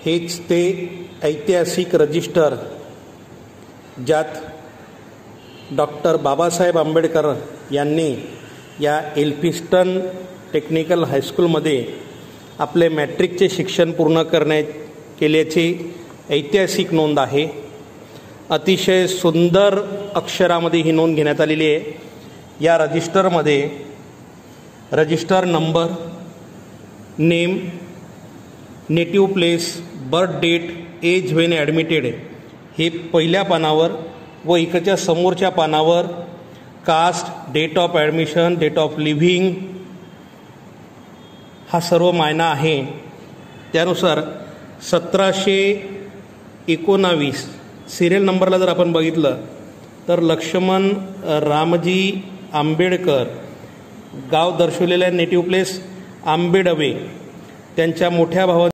हेच ते ऐतिहासिक रजिस्टर ज्यात डॉक्टर बाबासाहेब आंबेडकर यांनी या एल्फिन्स्टन टेक्निकल हायस्कूलमध्ये आपले मॅट्रिकचे शिक्षण पूर्ण केल्याची ऐतिहासिक नोंद आहे। अतिशय सुंदर अक्षरामध्ये ही नोंद घेण्यात आलेली आहे। या रजिस्टरमध्ये register number, name, native place, birth date, age when admitted हे पहिल्या पानावर व इकडच्या समोरच्या पानावर caste, date of admission, date of leaving हा सर्व मायना आहे। त्यानुसार 1719 सिरियल नंबरला जर आपण बघितलं तर लक्ष्मण रामजी आंबेडकर, गाव दर्शवलेलं आहे, नेटिव्ह प्लेस आंबेडवे, त्यांच्या मोठ्या भावा